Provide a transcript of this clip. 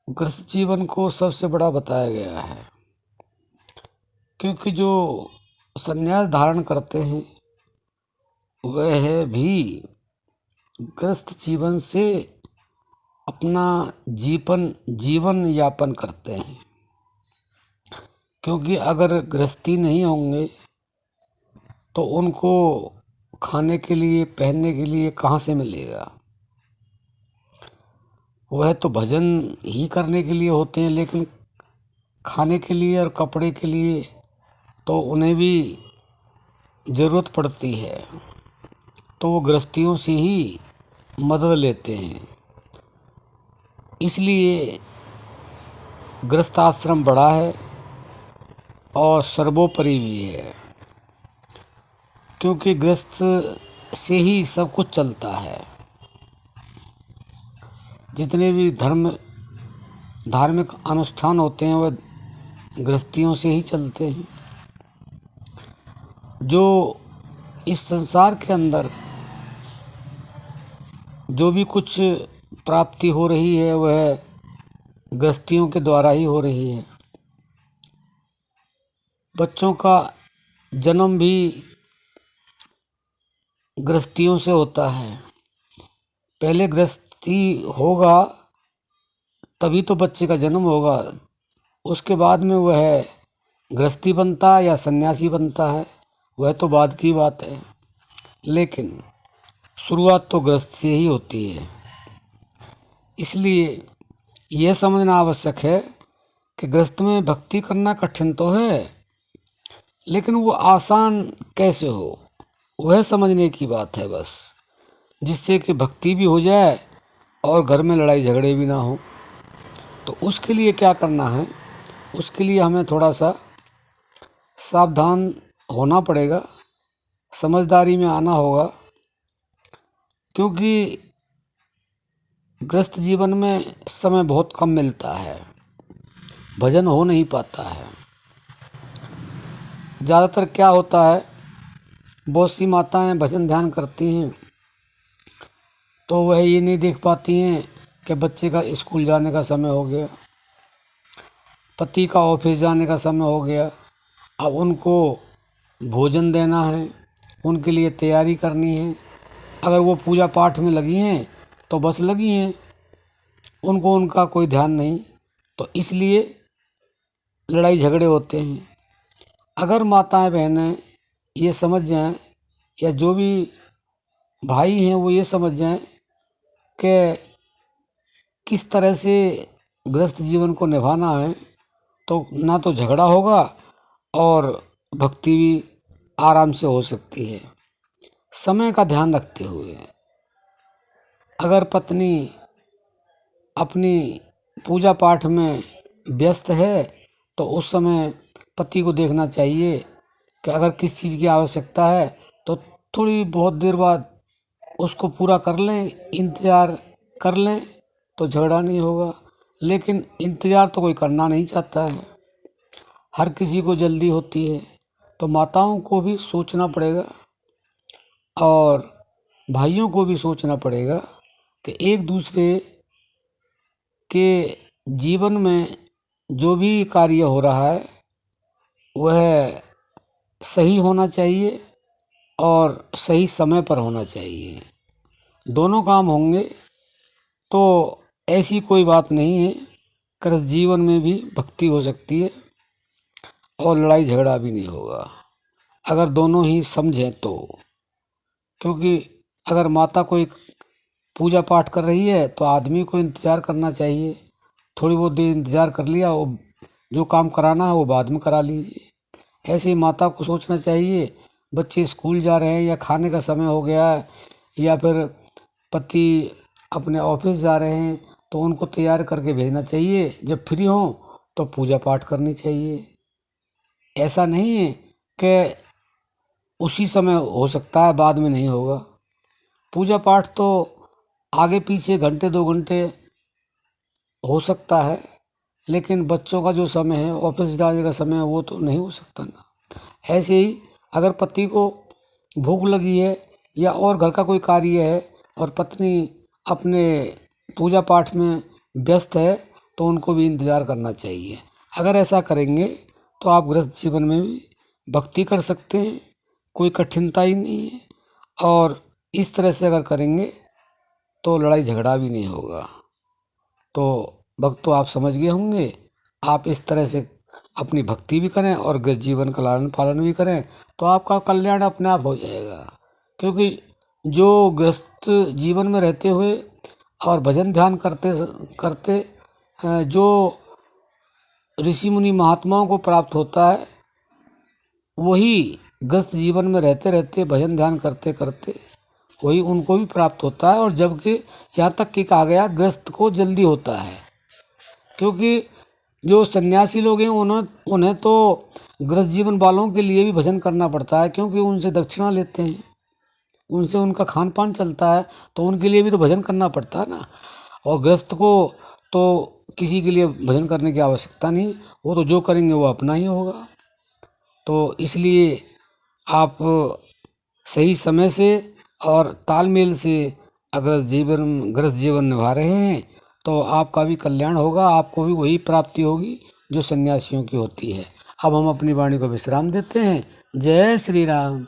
गृहस्थ जीवन को सबसे बड़ा बताया गया है, क्योंकि जो संन्यास धारण करते हैं वह भी गृहस्थ जीवन से अपना जीवन यापन करते हैं। क्योंकि अगर गृहस्थी नहीं होंगे तो उनको खाने के लिए पहनने के लिए कहाँ से मिलेगा। वह तो भजन ही करने के लिए होते हैं, लेकिन खाने के लिए और कपड़े के लिए तो उन्हें भी ज़रूरत पड़ती है, तो वो गृहस्थियों से ही मदद लेते हैं। इसलिए गृहस्थ आश्रम बड़ा है और सर्वोपरि भी है, क्योंकि गृहस्थ से ही सब कुछ चलता है। जितने भी धार्मिक अनुष्ठान होते हैं वह गृहस्थियों से ही चलते हैं। जो इस संसार के अंदर जो भी कुछ प्राप्ति हो रही है वह गृहस्थियों के द्वारा ही हो रही है। बच्चों का जन्म भी गृहस्थियों से होता है। पहले गृहस्थी होगा तभी तो बच्चे का जन्म होगा, उसके बाद में वह गृहस्थी बनता है या सन्यासी बनता है, वह तो बाद की बात है। लेकिन शुरुआत तो गृहस्थ से ही होती है। इसलिए यह समझना आवश्यक है कि गृहस्थ में भक्ति करना कठिन तो है, लेकिन वो आसान कैसे हो वह समझने की बात है बस, जिससे कि भक्ति भी हो जाए और घर में लड़ाई झगड़े भी ना हो। तो उसके लिए क्या करना है, उसके लिए हमें थोड़ा सा सावधान होना पड़ेगा, समझदारी में आना होगा। क्योंकि गृहस्थ जीवन में समय बहुत कम मिलता है, भजन हो नहीं पाता है। ज़्यादातर क्या होता है, बहुत सी माताएं भजन ध्यान करती हैं तो वह ये नहीं देख पाती हैं कि बच्चे का स्कूल जाने का समय हो गया, पति का ऑफिस जाने का समय हो गया, अब उनको भोजन देना है, उनके लिए तैयारी करनी है। अगर वो पूजा पाठ में लगी हैं तो बस लगी हैं, उनको उनका कोई ध्यान नहीं, तो इसलिए लड़ाई झगड़े होते हैं। अगर माताएं बहनें ये समझ जाएं, या जो भी भाई हैं वो ये समझ जाएं कि किस तरह से गृहस्थ जीवन को निभाना है, तो ना तो झगड़ा होगा और भक्ति भी आराम से हो सकती है। समय का ध्यान रखते हुए अगर पत्नी अपनी पूजा पाठ में व्यस्त है तो उस समय पति को देखना चाहिए कि अगर किस चीज़ की आवश्यकता है तो थोड़ी बहुत देर बाद उसको पूरा कर लें, इंतज़ार कर लें तो झगड़ा नहीं होगा। लेकिन इंतज़ार तो कोई करना नहीं चाहता है, हर किसी को जल्दी होती है। तो माताओं को भी सोचना पड़ेगा और भाइयों को भी सोचना पड़ेगा कि एक दूसरे के जीवन में जो भी कार्य हो रहा है वह सही होना चाहिए और सही समय पर होना चाहिए। दोनों काम होंगे तो ऐसी कोई बात नहीं है, गृहस्थ जीवन में भी भक्ति हो सकती है और लड़ाई झगड़ा भी नहीं होगा, अगर दोनों ही समझें तो। क्योंकि अगर माता कोई पूजा पाठ कर रही है तो आदमी को इंतज़ार करना चाहिए, थोड़ी बहुत देर इंतज़ार कर लिया, वो जो काम कराना है वो बाद में करा लीजिए। ऐसे ही माता को सोचना चाहिए, बच्चे स्कूल जा रहे हैं या खाने का समय हो गया है या फिर पति अपने ऑफिस जा रहे हैं तो उनको तैयार करके भेजना चाहिए। जब फ्री हों तो पूजा पाठ करनी चाहिए। ऐसा नहीं है कि उसी समय हो सकता है, बाद में नहीं होगा। पूजा पाठ तो आगे पीछे घंटे 2 घंटे हो सकता है, लेकिन बच्चों का जो समय है, ऑफिस जाने का समय है, वो तो नहीं हो सकता ना। ऐसे ही अगर पति को भूख लगी है या और घर का कोई कार्य है और पत्नी अपने पूजा पाठ में व्यस्त है तो उनको भी इंतज़ार करना चाहिए। अगर ऐसा करेंगे तो आप गृहस्थ जीवन में भी भक्ति कर सकते हैं, कोई कठिनता ही नहीं है। और इस तरह से अगर करेंगे तो लड़ाई झगड़ा भी नहीं होगा। तो भक्तों, आप समझ गए होंगे। आप इस तरह से अपनी भक्ति भी करें और गृहस्थ जीवन का लालन पालन भी करें तो आपका कल्याण अपने आप हो जाएगा। क्योंकि जो गृहस्थ जीवन में रहते हुए और भजन ध्यान करते करते जो ऋषि मुनि महात्माओं को प्राप्त होता है, वही गृहस्थ जीवन में रहते रहते भजन ध्यान करते करते वही उनको भी प्राप्त होता है। और जबकि यहाँ तक कि कहा गया गृहस्थ को जल्दी होता है, क्योंकि जो सन्यासी लोग हैं उन्हें तो गृहस्थ जीवन वालों के लिए भी भजन करना पड़ता है, क्योंकि उनसे दक्षिणा लेते हैं, उनसे उनका खान पान चलता है, तो उनके लिए भी तो भजन करना पड़ता है ना। और गृहस्थ को तो किसी के लिए भजन करने की आवश्यकता नहीं, वो तो जो करेंगे वो अपना ही होगा। तो इसलिए आप सही समय से और तालमेल से अगर गृहस्थ जीवन निभा रहे हैं तो आपका भी कल्याण होगा, आपको भी वही प्राप्ति होगी जो सन्यासियों की होती है। अब हम अपनी वाणी को विश्राम देते हैं। जय श्री राम।